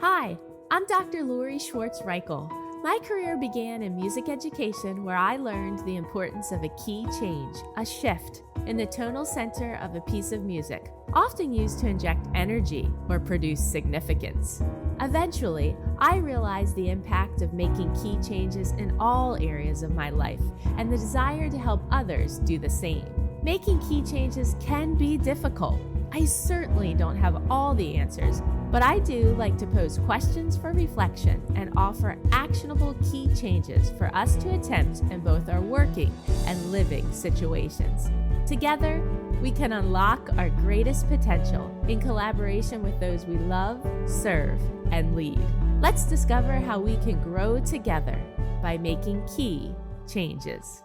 Hi, I'm Dr. Lori Schwartz-Reichel. My career began in music education, where I learned the importance of a key change, a shift, in the tonal center of a piece of music, often used to inject energy or produce significance. Eventually, I realized the impact of making key changes in all areas of my life and the desire to help others do the same. Making key changes can be difficult. I certainly don't have all the answers, but I do like to pose questions for reflection and offer actionable key changes for us to attempt in both our working and living situations. Together, we can unlock our greatest potential in collaboration with those we love, serve, and lead. Let's discover how we can grow together by making key changes.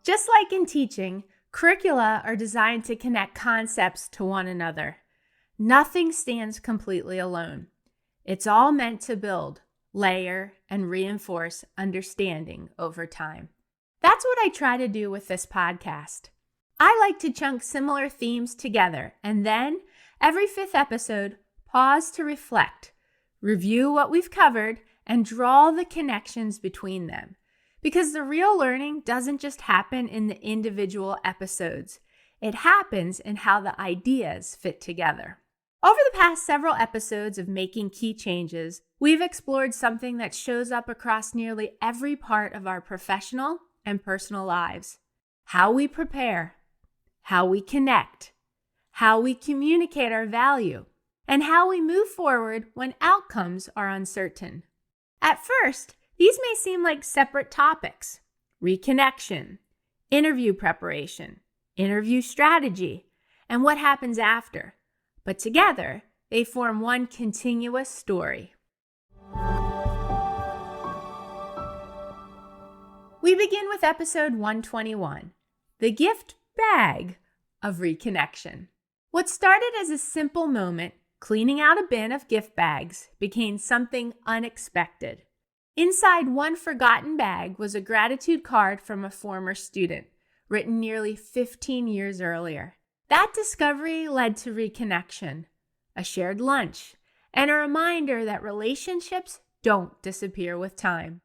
Just like in teaching, curricula are designed to connect concepts to one another. Nothing stands completely alone. It's all meant to build, layer, and reinforce understanding over time. That's what I try to do with this podcast. I like to chunk similar themes together and then, every fifth episode, pause to reflect, review what we've covered, and draw the connections between them. Because the real learning doesn't just happen in the individual episodes. It happens in how the ideas fit together. Over the past several episodes of Making Key Changes, we've explored something that shows up across nearly every part of our professional and personal lives. How we prepare, how we connect, how we communicate our value, and how we move forward when outcomes are uncertain. At first, these may seem like separate topics: reconnection, interview preparation, interview strategy, and what happens after. But together, they form one continuous story. We begin with episode 121, the gift bag of reconnection. What started as a simple moment, cleaning out a bin of gift bags, became something unexpected. Inside one forgotten bag was a gratitude card from a former student, written nearly 15 years earlier. That discovery led to reconnection, a shared lunch, and a reminder that relationships don't disappear with time.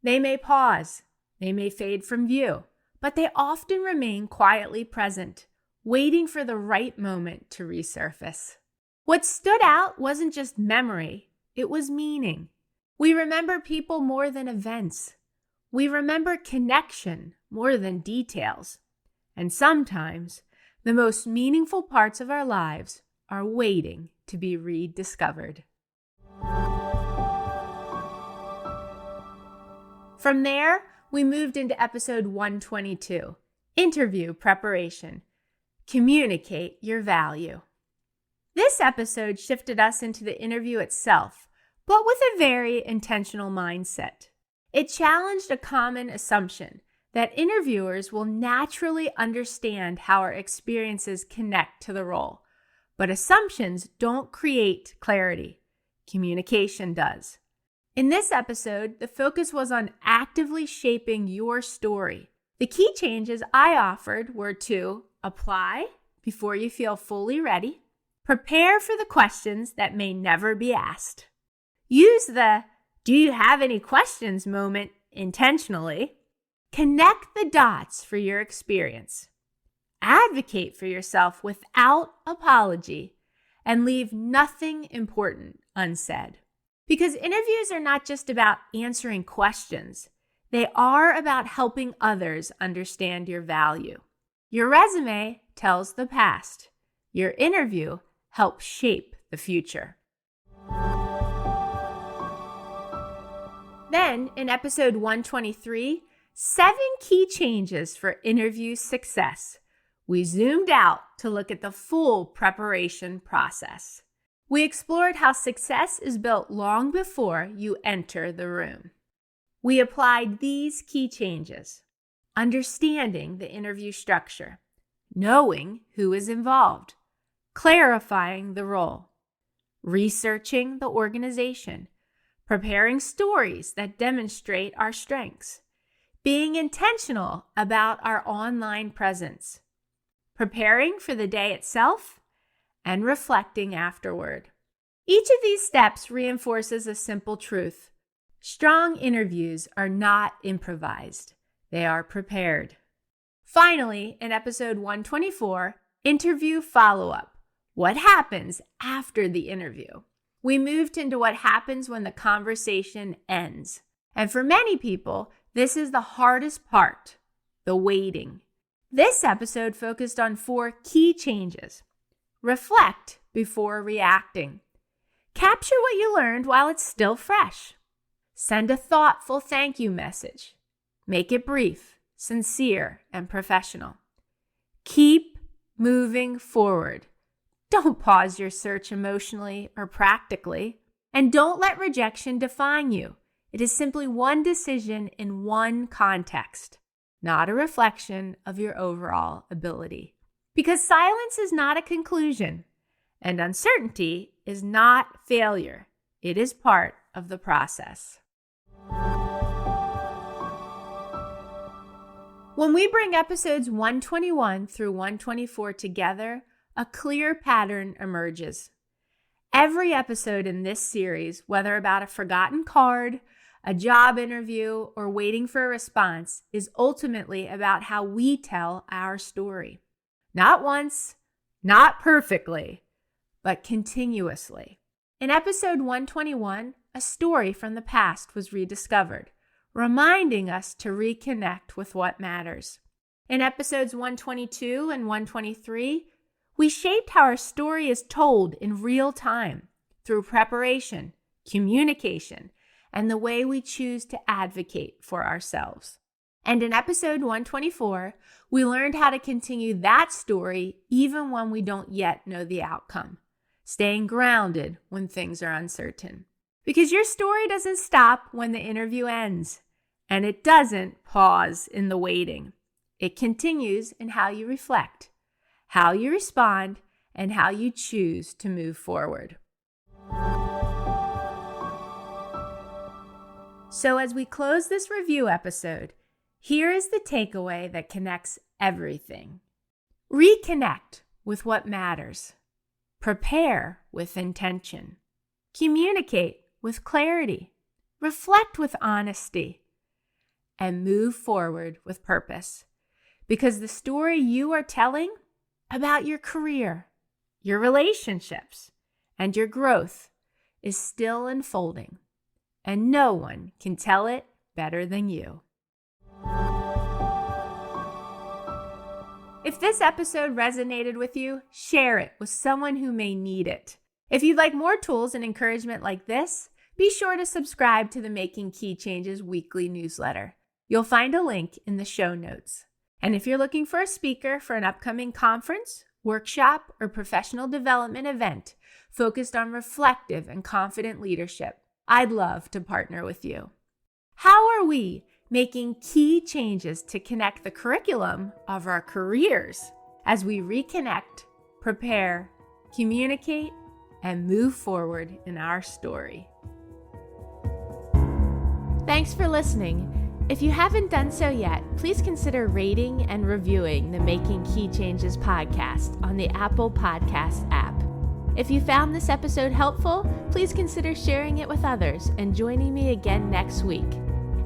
They may pause, they may fade from view, but they often remain quietly present, waiting for the right moment to resurface. What stood out wasn't just memory, it was meaning. We remember people more than events. We remember connection more than details. And sometimes, the most meaningful parts of our lives are waiting to be rediscovered. From there, we moved into episode 122, interview preparation. Communicate your value. This episode shifted us into the interview itself, but with a very intentional mindset. It challenged a common assumption that interviewers will naturally understand how our experiences connect to the role. But assumptions don't create clarity. Communication does. In this episode, the focus was on actively shaping your story. The key changes I offered were to apply before you feel fully ready, prepare for the questions that may never be asked, use the "do you have any questions" moment intentionally, connect the dots for your experience, advocate for yourself without apology, and leave nothing important unsaid. Because interviews are not just about answering questions. They are about helping others understand your value. Your resume tells the past. Your interview helps shape the future. Then, in episode 123, 7 key changes for interview success. We zoomed out to look at the full preparation process. We explored how success is built long before you enter the room. We applied these key changes: understanding the interview structure, knowing who is involved, clarifying the role, researching the organization, preparing stories that demonstrate our strengths, being intentional about our online presence, preparing for the day itself, and reflecting afterward. Each of these steps reinforces a simple truth. Strong interviews are not improvised. They are prepared. Finally, in episode 124, interview follow-up. What happens after the interview? We moved into what happens when the conversation ends. And for many people, this is the hardest part, the waiting. This episode focused on 4 key changes. Reflect before reacting. Capture what you learned while it's still fresh. Send a thoughtful thank you message. Make it brief, sincere, and professional. Keep moving forward. Don't pause your search emotionally or practically. And don't let rejection define you. It is simply one decision in one context, not a reflection of your overall ability. Because silence is not a conclusion, and uncertainty is not failure. It is part of the process. When we bring episodes 121 through 124 together, a clear pattern emerges. Every episode in this series, whether about a forgotten card, a job interview, or waiting for a response, is ultimately about how we tell our story. Not once, not perfectly, but continuously. In episode 121, a story from the past was rediscovered, reminding us to reconnect with what matters. In episodes 122 and 123, we shaped how our story is told in real time through preparation, communication, and the way we choose to advocate for ourselves. And in episode 124, we learned how to continue that story even when we don't yet know the outcome, staying grounded when things are uncertain. Because your story doesn't stop when the interview ends, and it doesn't pause in the waiting. It continues in how you reflect, how you respond, and how you choose to move forward. So as we close this review episode, here is the takeaway that connects everything. Reconnect with what matters. Prepare with intention. Communicate with clarity. Reflect with honesty. And move forward with purpose. Because the story you are telling about your career, your relationships, and your growth is still unfolding. And no one can tell it better than you. If this episode resonated with you, share it with someone who may need it. If you'd like more tools and encouragement like this, be sure to subscribe to the Making Key Changes weekly newsletter. You'll find a link in the show notes. And if you're looking for a speaker for an upcoming conference, workshop, or professional development event focused on reflective and confident leadership, I'd love to partner with you. How are we making key changes to connect the curriculum of our careers as we reconnect, prepare, communicate, and move forward in our story? Thanks for listening. If you haven't done so yet, please consider rating and reviewing the Making Key Changes podcast on the Apple Podcast app. If you found this episode helpful, please consider sharing it with others and joining me again next week.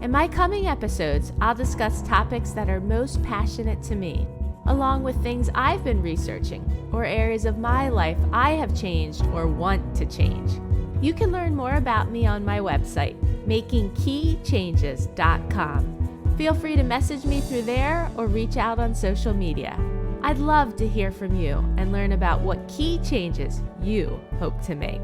In my coming episodes, I'll discuss topics that are most passionate to me, along with things I've been researching or areas of my life I have changed or want to change. You can learn more about me on my website, makingkeychanges.com. Feel free to message me through there or reach out on social media. I'd love to hear from you and learn about what key changes you hope to make.